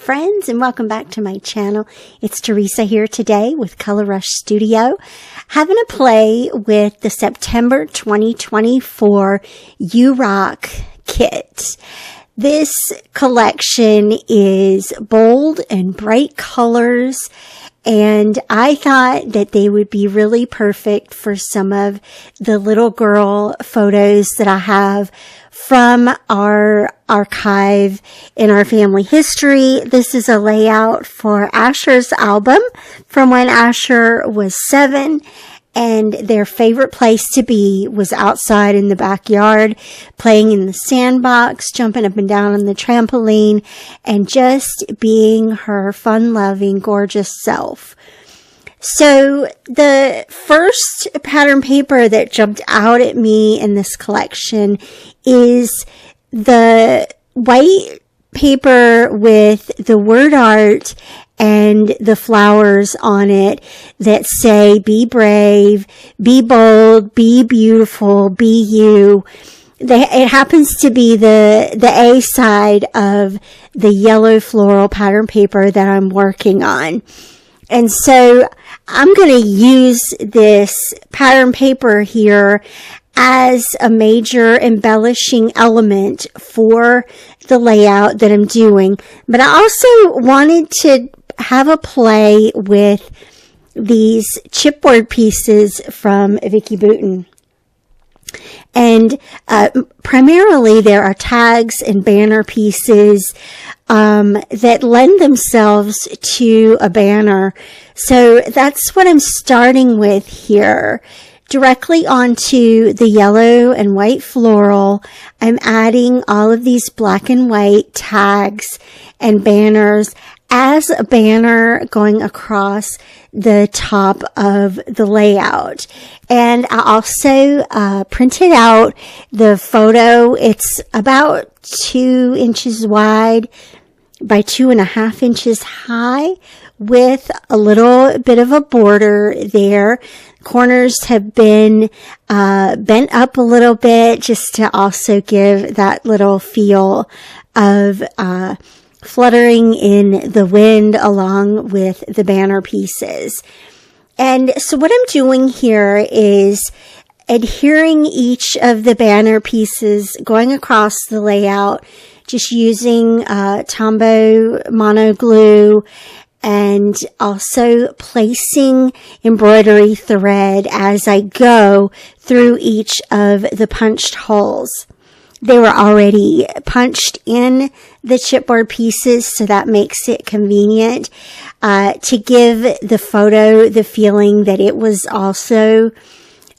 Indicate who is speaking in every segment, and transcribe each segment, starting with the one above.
Speaker 1: friends, and welcome back to my channel. It's Teresa here today with Color Rush Studio, having a play with the September 2024 You Rock kit. This collection is bold and bright colors, and I thought that they would be really perfect for some of the little girl photos that I have from our archive in our family history. This is a layout for Asher's album from when Asher was 7, and their favorite place to be was outside in the backyard, playing in the sandbox, jumping up and down on the trampoline, and just being her fun-loving, gorgeous self. So the first pattern paper that jumped out at me in this collection is the white paper with the word art and the flowers on it that say, be brave, be bold, be beautiful, be you. It happens to be the A side of the yellow floral pattern paper that I'm working on. And so I'm going to use this pattern paper here as a major embellishing element for the layout that I'm doing. But I also wanted to have a play with these chipboard pieces from Vicki Boutin. And primarily there are tags and banner pieces that lend themselves to a banner. So that's what I'm starting with here. Directly onto the yellow and white floral, I'm adding all of these black and white tags and banners as a banner going across the top of the layout. And I also printed out the photo. It's about 2 inches wide by 2.5 inches high, with a little bit of a border there. Corners have been bent up a little bit just to also give that little feel of fluttering in the wind along with the banner pieces. And so what I'm doing here is adhering each of the banner pieces, going across the layout, just using Tombow mono glue, and also placing embroidery thread as I go through each of the punched holes. They were already punched in the chipboard pieces, so that makes it convenient to give the photo the feeling that it was also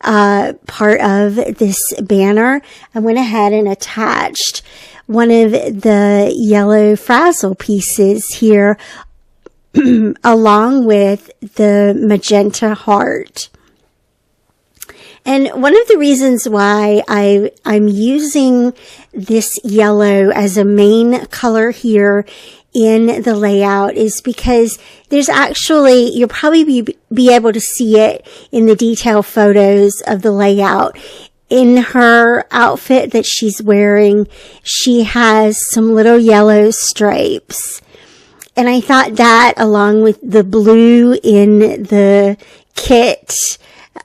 Speaker 1: part of this banner. I went ahead and attached one of the yellow frazzle pieces here along with the magenta heart. And one of the reasons why I'm using this yellow as a main color here in the layout is because there's actually, you'll probably be able to see it in the detail photos of the layout. In her outfit that she's wearing, she has some little yellow stripes. And I thought that, along with the blue in the kit,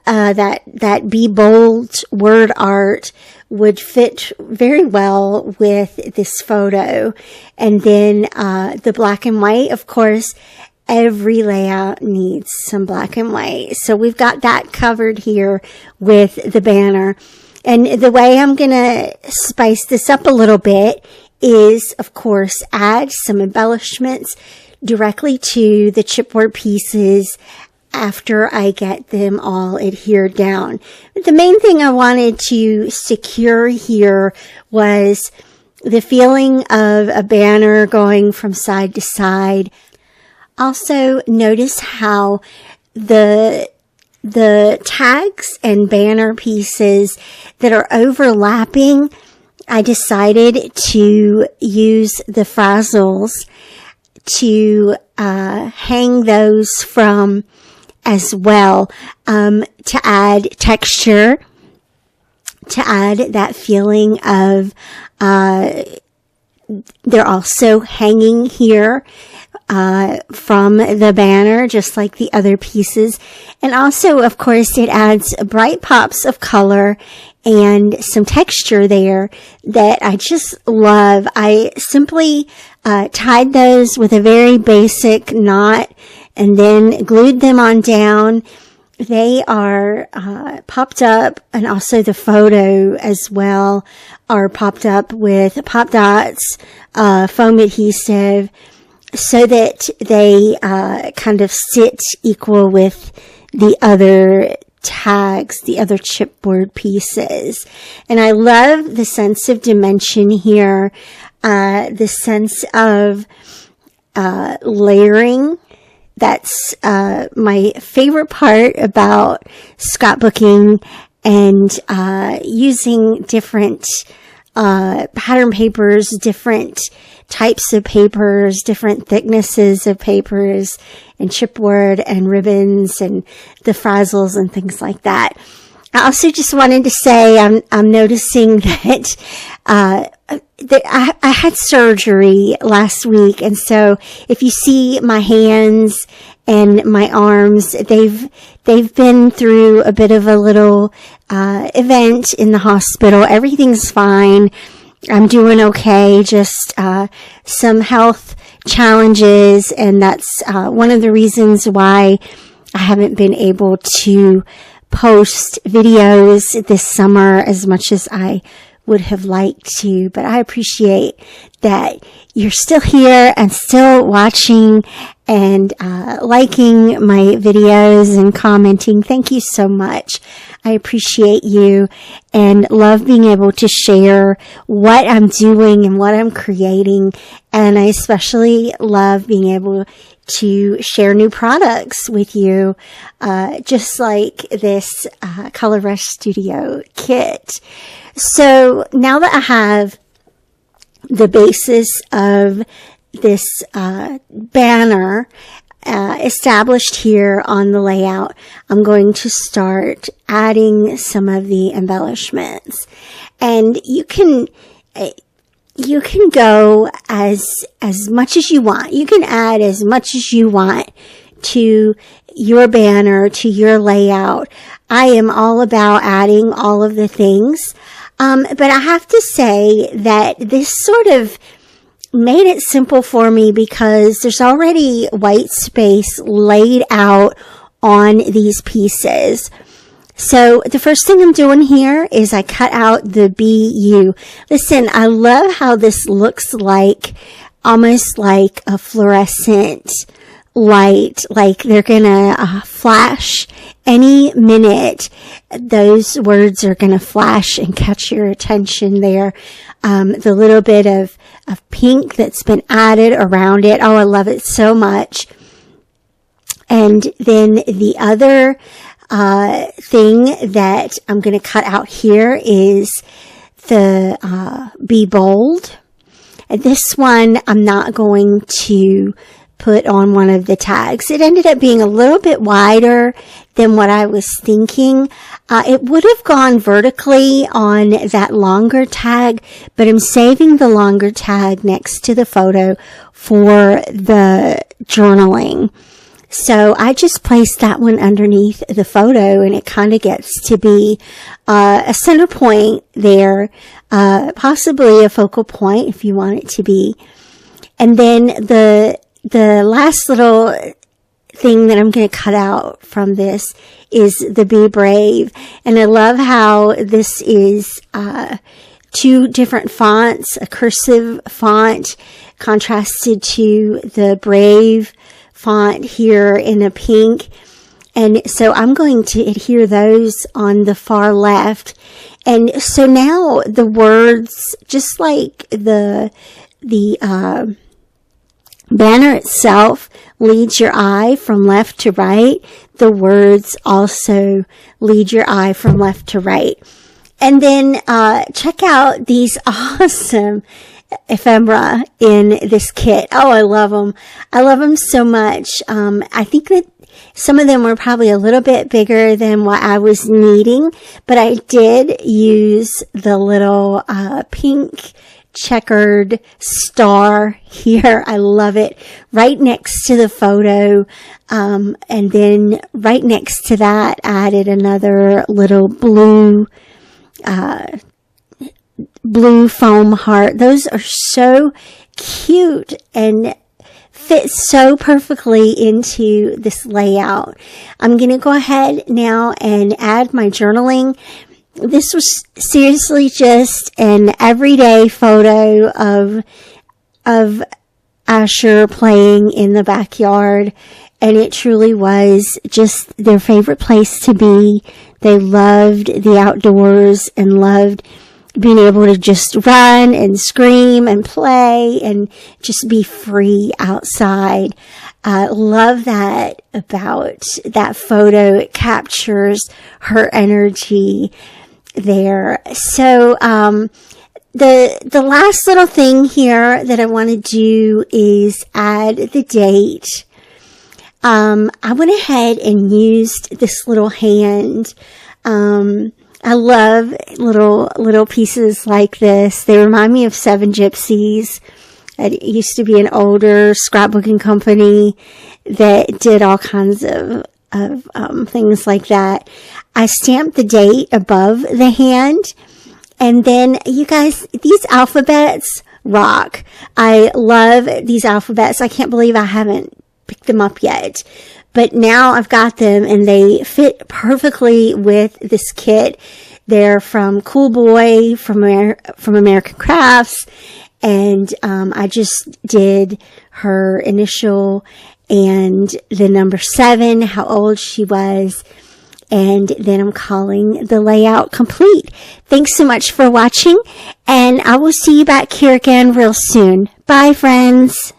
Speaker 1: that Be Bold word art would fit very well with this photo. And then the black and white, of course, every layout needs some black and white. So we've got that covered here with the banner. And the way I'm going to spice this up a little bit is, of course, add some embellishments directly to the chipboard pieces after I get them all adhered down. But the main thing I wanted to secure here was the feeling of a banner going from side to side. Also, notice how the tags and banner pieces that are overlapping, I decided to use the frazzles to hang those from as well, to add texture, to add that feeling of they're also hanging here from the banner, just like the other pieces. And also, of course, it adds bright pops of color and some texture there that I just love. I simply tied those with a very basic knot and then glued them on down. They are popped up, and also the photo as well are popped up with Pop Dots foam adhesive, so that they kind of sit equal with the other tags, the other chipboard pieces. And I love the sense of dimension here, the sense of layering. That's my favorite part about scrapbooking, and using different pattern papers, different types of papers, different thicknesses of papers, and chipboard and ribbons and the frazzles and things like that. I also just wanted to say I'm noticing that I had surgery last week, and so if you see my hands and my arms, they've been through a bit of a little event in the hospital. Everything's fine. I'm doing okay. Just some health challenges, and that's one of the reasons why I haven't been able to post videos this summer as much as I would have liked to. But I appreciate that you're still here and still watching and liking my videos and commenting. Thank you so much. I appreciate you and love being able to share what I'm doing and what I'm creating. And I especially love being able to share new products with you, just like this Color Rush Studio kit. So now that I have the basis of this banner established here on the layout, I'm going to start adding some of the embellishments. And you can go as much as you want. You can add as much as you want to your banner, to your layout. I am all about adding all of the things. But I have to say that this sort of made it simple for me because there's already white space laid out on these pieces. So the first thing I'm doing here is I cut out the BU. Listen, I love how this looks like, almost like a fluorescent light, like they're gonna flash any minute. Those words are gonna flash and catch your attention there. The little bit of pink that's been added around it. Oh, I love it so much. And then the other thing that I'm going to cut out here is the Be Bold. And this one I'm not going to put on one of the tags. It ended up being a little bit wider than what I was thinking. It would have gone vertically on that longer tag, but I'm saving the longer tag next to the photo for the journaling. So I just placed that one underneath the photo, and it kind of gets to be a center point there, possibly a focal point if you want it to be. And then the last little thing that I'm going to cut out from this is the Be Brave. And I love how this is two different fonts, a cursive font contrasted to the Brave font here in a pink. And so I'm going to adhere those on the far left. And so now the words, just like the banner itself leads your eye from left to right, the words also lead your eye from left to right. And then check out these awesome ephemera in this kit. Oh, I love them. I love them so much. I think that some of them were probably a little bit bigger than what I was needing, but I did use the little pink checkered star here. I love it. Right next to the photo. And then right next to that, I added another little blue foam heart. Those are so cute and fit so perfectly into this layout. I'm going to go ahead now and add my journaling. This was seriously just an everyday photo of Asher playing in the backyard, and it truly was just their favorite place to be. They loved the outdoors and loved being able to just run and scream and play and just be free outside. I love that about that photo. It captures her energy there. So, the last little thing here that I want to do is add the date. I went ahead and used this little hand. I love little pieces like this. They remind me of Seven Gypsies. It used to be an older scrapbooking company that did all kinds of things like that. I stamped the date above the hand. And then, you guys, these alphabets rock. I love these alphabets. I can't believe I haven't picked them up yet. But now I've got them and they fit perfectly with this kit. They're from Cool Boy, from American Crafts. And I just did her initial and the number 7, how old she was. And then I'm calling the layout complete. Thanks so much for watching, and I will see you back here again real soon. Bye, friends.